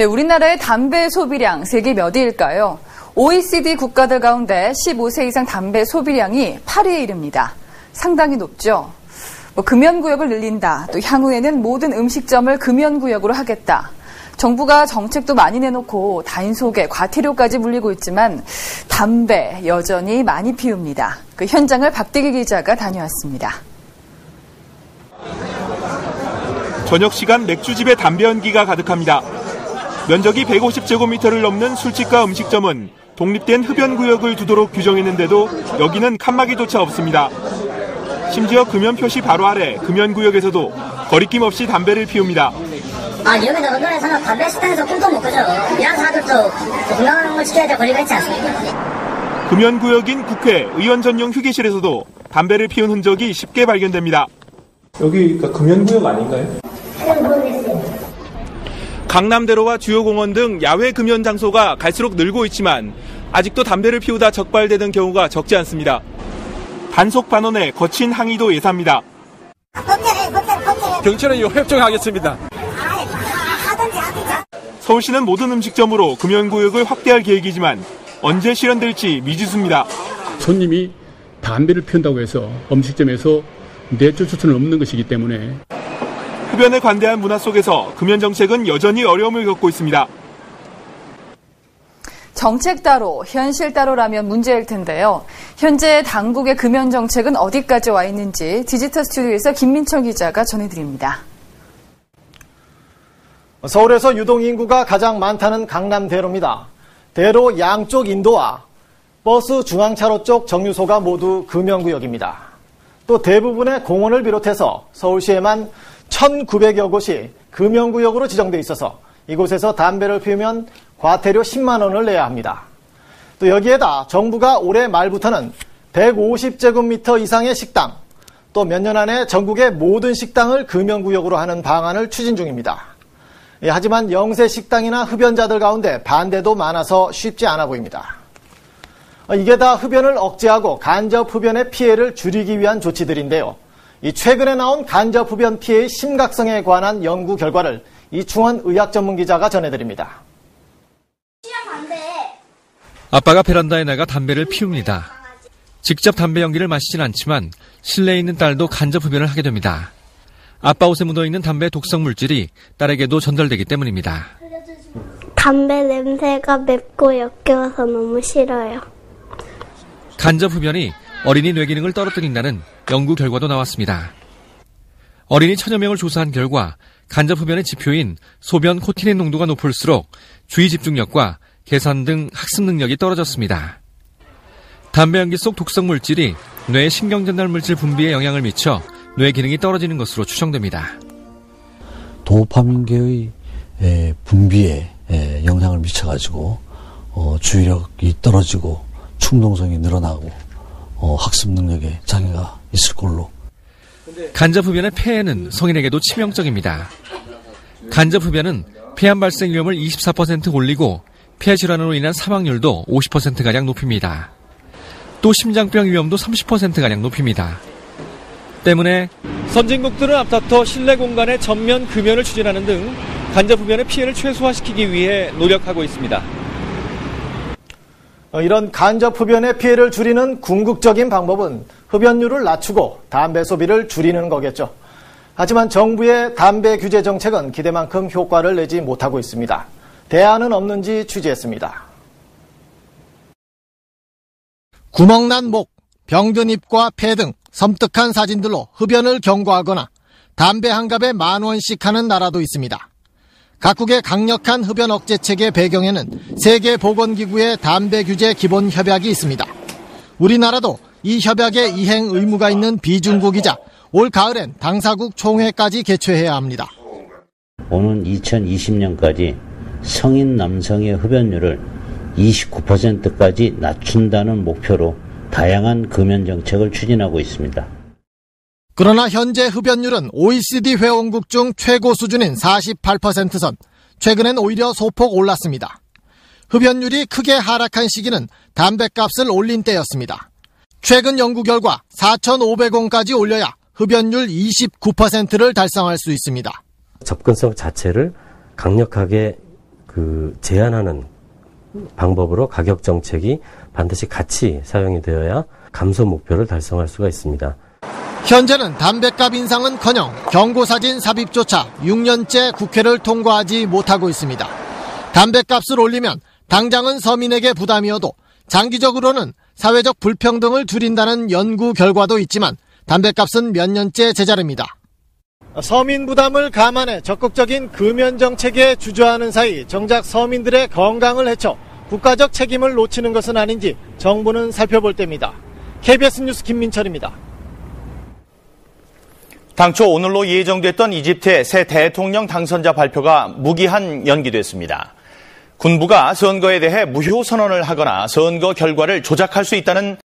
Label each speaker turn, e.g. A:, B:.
A: 네, 우리나라의 담배 소비량 세계 몇 위일까요? OECD 국가들 가운데 15세 이상 담배 소비량이 8위에 이릅니다. 상당히 높죠. 금연구역을 늘린다, 또 향후에는 모든 음식점을 금연구역으로 하겠다. 정부가 정책도 많이 내놓고 단속에 과태료까지 물리고 있지만 담배 여전히 많이 피웁니다. 그 현장을 박대기 기자가 다녀왔습니다.
B: 저녁 시간 맥주집에 담배 연기가 가득합니다. 면적이 150제곱미터를 넘는 술집과 음식점은 독립된 흡연구역을 두도록 규정했는데도 여기는 칸막이조차 없습니다. 심지어 금연 표시 바로 아래 금연구역에서도 거리낌 없이 담배를 피웁니다.
C: 여기서 언론에서는 담배 식당에서 꿈도 못 꾸죠. 이런 사람들도 건강을 지켜야 될 권리가 있지 않습니까?
B: 금연구역인 국회 의원 전용 휴게실에서도 담배를 피운 흔적이 쉽게 발견됩니다.
D: 여기가 금연구역 아닌가요?
B: 강남대로와 주요공원 등 야외 금연 장소가 갈수록 늘고 있지만 아직도 담배를 피우다 적발되는 경우가 적지 않습니다. 단속 반원에 거친 항의도 예사입니다.
E: 경찰에 협조하겠습니다.
B: 서울시는 모든 음식점으로 금연구역을 확대할 계획이지만 언제 실현될지 미지수입니다.
F: 손님이 담배를 피운다고 해서 음식점에서 내줄 수는 없는 것이기 때문에
B: 흡연에 관대한 문화 속에서 금연 정책은 여전히 어려움을 겪고 있습니다.
A: 정책 따로, 현실 따로라면 문제일 텐데요. 현재 당국의 금연 정책은 어디까지 와 있는지 디지털 스튜디오에서 김민철 기자가 전해드립니다.
G: 서울에서 유동인구가 가장 많다는 강남대로입니다. 대로 양쪽 인도와 버스 중앙차로 쪽 정류소가 모두 금연구역입니다. 또 대부분의 공원을 비롯해서 서울시에만 1,900여 곳이 금연구역으로 지정돼 있어서 이곳에서 담배를 피우면 과태료 10만 원을 내야 합니다. 또 여기에다 정부가 올해 말부터는 150제곱미터 이상의 식당, 또 몇 년 안에 전국의 모든 식당을 금연구역으로 하는 방안을 추진 중입니다. 하지만 영세 식당이나 흡연자들 가운데 반대도 많아서 쉽지 않아 보입니다. 이게 다 흡연을 억제하고 간접 흡연의 피해를 줄이기 위한 조치들인데요. 최근에 나온 간접 흡연 피해의 심각성에 관한 연구 결과를 이충원 의학 전문 기자가 전해드립니다.
H: 아빠가 베란다에 나가 담배를 피웁니다. 직접 담배 연기를 마시진 않지만 실내에 있는 딸도 간접 흡연을 하게 됩니다. 아빠 옷에 묻어있는 담배 독성 물질이 딸에게도 전달되기 때문입니다.
I: 담배 냄새가 맵고 역겨워서 너무 싫어요.
H: 간접 흡연이 어린이 뇌기능을 떨어뜨린다는 연구 결과도 나왔습니다. 어린이 1000여 명을 조사한 결과 간접 흡연의 지표인 소변 코티닌 농도가 높을수록 주의 집중력과 계산 등 학습 능력이 떨어졌습니다. 담배 연기 속 독성 물질이 뇌 신경전달 물질 분비에 영향을 미쳐 뇌 기능이 떨어지는 것으로 추정됩니다.
J: 도파민계의 분비에 영향을 미쳐가지고 주의력이 떨어지고 충동성이 늘어나고 학습 능력에 장애가 있을 걸로.
H: 간접 흡연의 폐해는 성인에게도 치명적입니다. 간접 흡연은 폐암 발생 위험을 24% 올리고 폐 질환으로 인한 사망률도 50%가량 높입니다. 또 심장병 위험도 30%가량 높입니다. 때문에 선진국들은 앞다퉈 실내 공간의 전면 금연을 추진하는 등 간접 흡연의 피해를 최소화시키기 위해 노력하고 있습니다.
G: 이런 간접 흡연의 피해를 줄이는 궁극적인 방법은 흡연율을 낮추고 담배 소비를 줄이는 거겠죠. 하지만 정부의 담배 규제 정책은 기대만큼 효과를 내지 못하고 있습니다. 대안은 없는지 취재했습니다. 구멍난 목, 병든 입과 폐 등 섬뜩한 사진들로 흡연을 경고하거나 담배 한 갑에 10,000원씩 하는 나라도 있습니다. 각국의 강력한 흡연 억제책의 배경에는 세계보건기구의 담배 규제 기본 협약이 있습니다. 우리나라도 이 협약에 이행 의무가 있는 비준국이자 올 가을엔 당사국 총회까지 개최해야 합니다.
K: 오는 2020년까지 성인 남성의 흡연율을 29%까지 낮춘다는 목표로 다양한 금연 정책을 추진하고 있습니다.
G: 그러나 현재 흡연율은 OECD 회원국 중 최고 수준인 48%선, 최근엔 오히려 소폭 올랐습니다. 흡연율이 크게 하락한 시기는 담뱃값을 올린 때였습니다. 최근 연구 결과 4,500원까지 올려야 흡연율 29%를 달성할 수 있습니다.
L: 접근성 자체를 강력하게
E: 제한하는 방법으로 가격 정책이 반드시 같이 사용이 되어야 감소 목표를 달성할 수가 있습니다.
G: 현재는 담뱃값 인상은커녕 경고사진 삽입조차 6년째 국회를 통과하지 못하고 있습니다. 담뱃값을 올리면 당장은 서민에게 부담이어도 장기적으로는 사회적 불평등을 줄인다는 연구 결과도 있지만 담뱃값은 몇 년째 제자리입니다. 서민 부담을 감안해 적극적인 금연 정책에 주저하는 사이 정작 서민들의 건강을 해쳐 국가적 책임을 놓치는 것은 아닌지 정부는 살펴볼 때입니다. KBS 뉴스 김민철입니다.
L: 당초 오늘로 예정됐던 이집트의 새 대통령 당선자 발표가 무기한 연기됐습니다. 군부가 선거에 대해 무효 선언을 하거나 선거 결과를 조작할 수 있다는